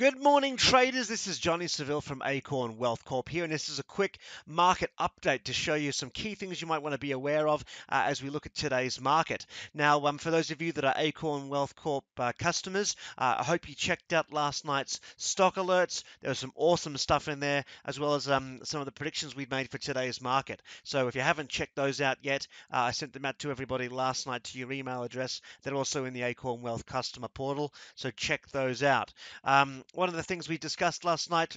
Good morning, traders. This is Johnny Seville from Acorn Wealth Corp here, and this is a quick market update to show you some key things you might want to be aware of as we look at today's market. Now, for those of you that are Acorn Wealth Corp customers, I hope you checked out last night's stock alerts. There was some awesome stuff in there, as well as some of the predictions we've made for today's market. So if you haven't checked those out yet, I sent them out to everybody last night to your email address. They're also in the Acorn Wealth customer portal, so check those out. One of the things we discussed last night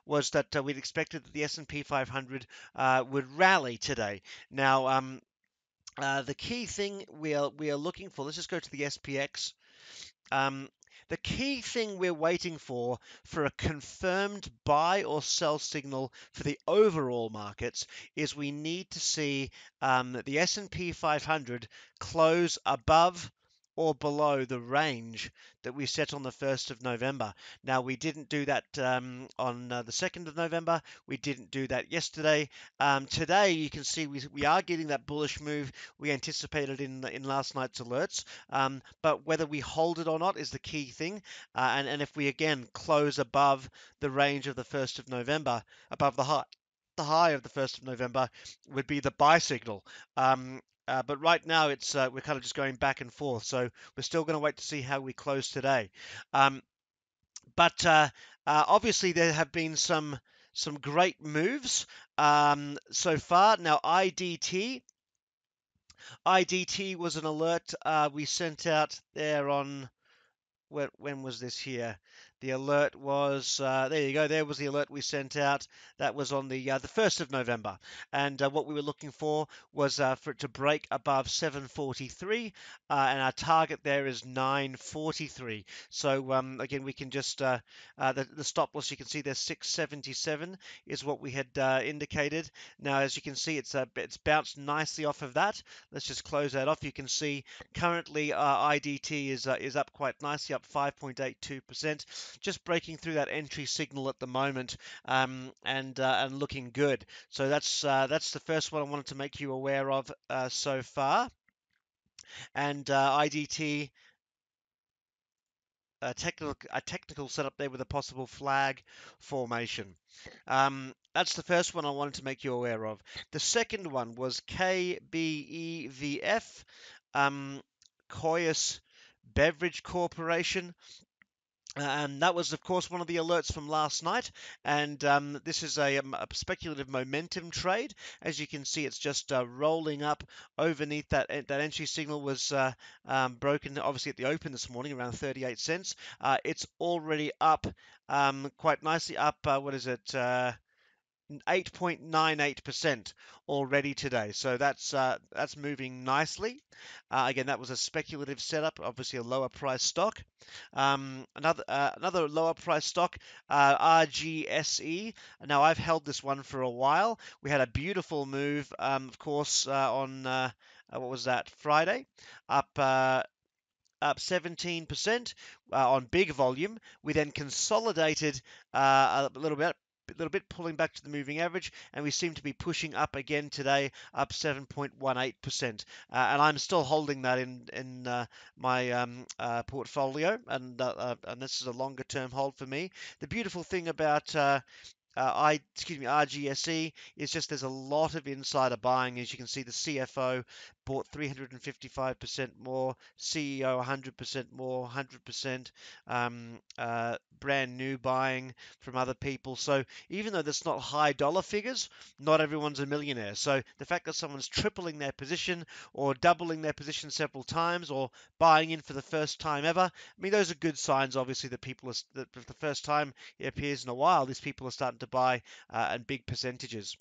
was that we'd expected that the S&P 500 would rally today. Now, the key thing we are looking for, let's just go to the SPX. The key thing we're waiting for a confirmed buy or sell signal for the overall markets is we need to see the S&P 500 close above or below the range that we set on the 1st of November. Now, we didn't do that on the 2nd of November. We didn't do that yesterday. Today, you can see we are getting that bullish move we anticipated in last night's alerts. But whether we hold it or not is the key thing. And if we, again, close above the range of the 1st of November, above the high of the 1st of November would be the buy signal. But right now, it's we're kind of just going back and forth. So we're still going to wait to see how we close today. But obviously, there have been some great moves so far. Now, IDT was an alert we sent out there on, when was this here? The alert was, there you go, there was the alert we sent out. That was on the 1st of November. And what we were looking for was for it to break above 743, and our target there is 943. So again, we can just, the stop loss, you can see there's 677 is what we had indicated. Now, as you can see, it's bounced nicely off of that. Let's just close that off. You can see currently IDT is up quite nicely, up 5.82%. Just breaking through that entry signal at the moment, and looking good. So that's the first one I wanted to make you aware of so far. And IDT, a technical setup there with a possible flag formation. That's the first one I wanted to make you aware of. The second one was KBEVF, Koyas Beverage Corporation. And that was, of course, one of the alerts from last night. And this is a speculative momentum trade. As you can see, it's just rolling up underneath that entry signal was broken, obviously, at the open this morning, around 38 cents. It's already up quite nicely, up, 8.98% already today. So that's moving nicely. Again, that was a speculative setup, obviously a lower price stock. Another lower price stock, RGSE. Now, I've held this one for a while. We had a beautiful move, of course, on what was that, Friday, up 17% on big volume. We then consolidated a little bit, pulling back to the moving average, and we seem to be pushing up again today, up 7.18%. And I'm still holding that in my portfolio, and this is a longer term hold for me. The beautiful thing about RGSE is just there's a lot of insider buying. As you can see, the CFO bought 355% more, CEO 100% more, 100% brand new buying from other people. So even though that's not high dollar figures, not everyone's a millionaire. So the fact that someone's tripling their position or doubling their position several times or buying in for the first time ever, I mean, those are good signs, obviously, that that for the first time it appears in a while, these people are starting to buy in big percentages.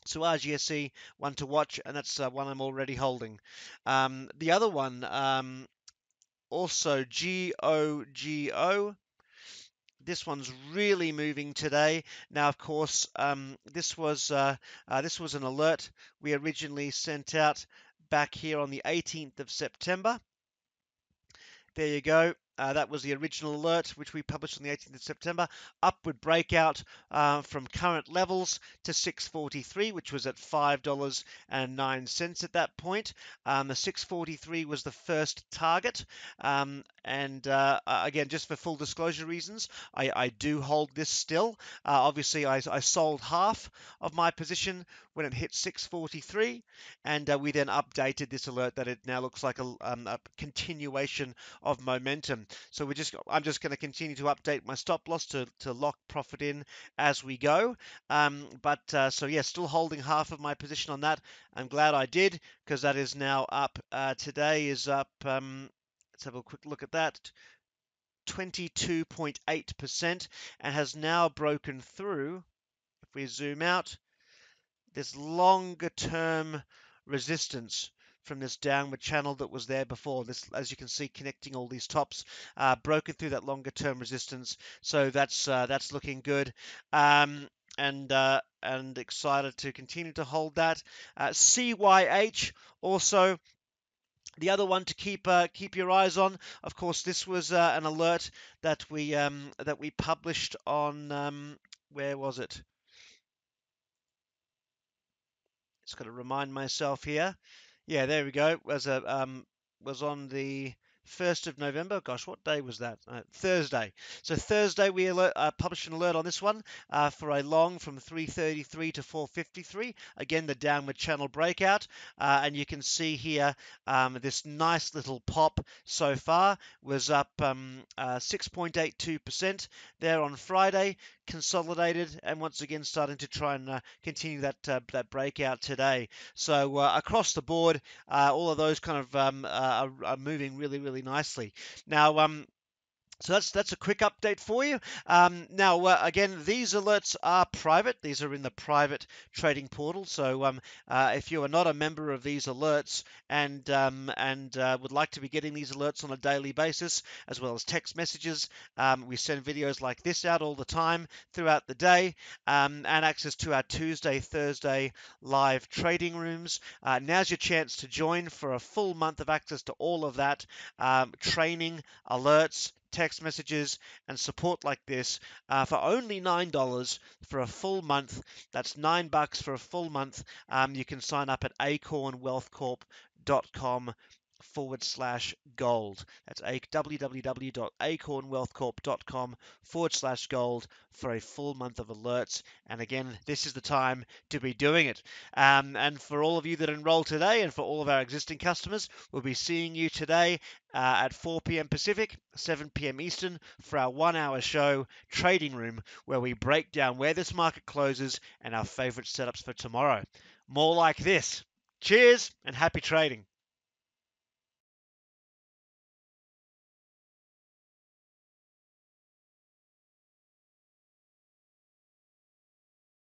So RGSE, one to watch, and that's one I'm already holding. The other one, also GOGO. This one's really moving today. Now, of course, this was an alert we originally sent out back here on the 18th of September. There you go. That was the original alert, which we published on the 18th of September. Upward breakout from current levels to 643, which was at $5.09 at that point. The 643 was the first target. And again, just for full disclosure reasons, I do hold this still. Obviously, I sold half of my position when it hit 643, and we then updated this alert that it now looks like a continuation of momentum. So I'm just going to continue to update my stop loss to lock profit in as we go. So yeah, still holding half of my position on that. I'm glad I did, because that is now up. Today is up. Let's have a quick look at that. 22.8%, and has now broken through, if we zoom out, this longer term resistance from this downward channel that was there before. This, as you can see, connecting all these tops, broken through that longer term resistance. So that's looking good. And excited to continue to hold that. CYH also the other one to keep your eyes on. Of course, this was an alert that we published on where was it? Just got to remind myself here. Yeah, there we go. Was on the 1st of November. Gosh, what day was that? Thursday. So Thursday we published an alert on this one for a long from 333 to 453. Again, the downward channel breakout. And you can see here this nice little pop so far was up 6.82% there on Friday, consolidated, and once again starting to try and continue that breakout today. So across the board, all of those kind of are moving really nicely. Now, so that's a quick update for you. Now, again, these alerts are private. These are in the private trading portal. So if you are not a member of these alerts and would like to be getting these alerts on a daily basis, as well as text messages, we send videos like this out all the time throughout the day, and access to our Tuesday, Thursday live trading rooms. Now's your chance to join for a full month of access to all of that training, alerts, text messages, and support like this for only $9 for a full month. That's $9 for a full month. You can sign up at acornwealthcorp.com/gold. That's www.acornwealthcorp.com/gold for a full month of alerts. And again, this is the time to be doing it. And for all of you that enroll today, and for all of our existing customers, we'll be seeing you today at 4 p.m. Pacific, 7 p.m. Eastern for our 1-hour show, Trading Room, where we break down where this market closes and our favorite setups for tomorrow. More like this. Cheers and happy trading.